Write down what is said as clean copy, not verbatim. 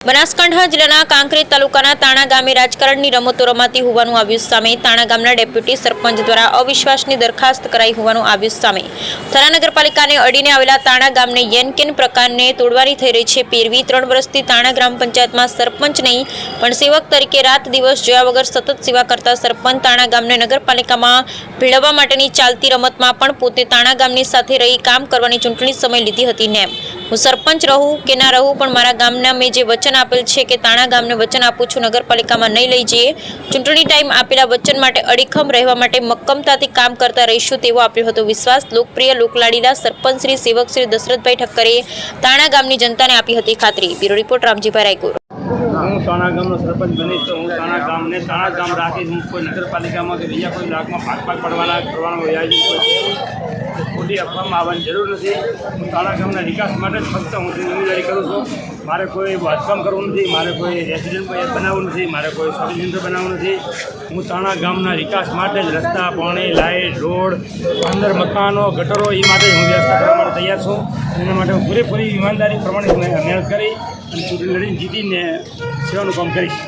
બનાસકાંઠા જિલ્લાના કાંકરેજ તાલુકાના તાણા ગામે રાજકારણની રમતો રમાતી હોવાનું આવ્યું સામે. તાણા ગામના ડેપ્યુટી સરપંચ દ્વારા અવિશ્વાસની દરખાસ્ત કરાઈ હોવાનું આવ્યું સામે. થરા નગરપાલિકાને અડીને આવેલા તાણા ગામને યેનકેન પ્રકારને તોડવાની થઈ રહી છે પેરવી. 3 વર્ષથી તાણા ગ્રામ પંચાયતમાં સરપંચ નહીં પણ સેવક તરીકે રાત દિવસ જોયા વગર સતત સેવા કરતા સરપંચ તાણા ગામને નગરપાલિકામાં ભેળવવા માટેની ચાલતી રમતમાં પણ પોતે તાણા ગામની સાથે રહી કામ કરવાની ચૂંટણી સમય લીધી હતી નેમ. હું સરપંચ રહું કે ના રહું પણ મારા ગામના મેં જે વચન આપેલ છે કે તાણા ગામને વચન આપું છું નગરપાલિકામાં નહીં લઈ જઈએ. ચૂંટણી ટાઈમ આપેલા વચન માટે અડીખમ રહેવા માટે મક્કમતાથી કામ કરતા રહીશું તેવો આપ્યો હતો વિશ્વાસ. લોકપ્રિય લોકલાડીલા સરપંચ શ્રી સેવક શ્રી દશરથભાઈ ઠક્કરે તાણા ગામની જનતાને આપી હતી ખાતરી. Bureau report Ramjibhai Raygur. હું તાણા ગામનો સરપંચ બનીશ તો હું તાણા ગામ રાખીશ. હું કોઈ નગરપાલિકામાં કે બીજા કોઈ લાખમાં ભાગ કરવાનો ખોટી આપવામાં આવવાની જરૂર નથી. હું તાણા ગામના વિકાસ માટે જ ફક્ત હું જિમ્મેદારી કરું છું. મારે કોઈ બાંધકામ કરવું નથી, મારે કોઈ રેસિડેન્ટ બનાવવું નથી, મારે કોઈ શોપિંગ સેન્ટર બનાવવું નથી. હું તાણા ગામના વિકાસ માટે જ રસ્તા, પાણી, લાઇટ, રોડ, અંદર મકાનો, ગટરો એ માટે હું વ્યવસ્થા કરવા માટે તૈયાર છું. એના માટે હું પૂરેપૂરી ઈમાનદારી પ્રમાણે મહેનત કરી અને ચૂંટણી લડીને જીતીને સેવાનું કામ કરીશ.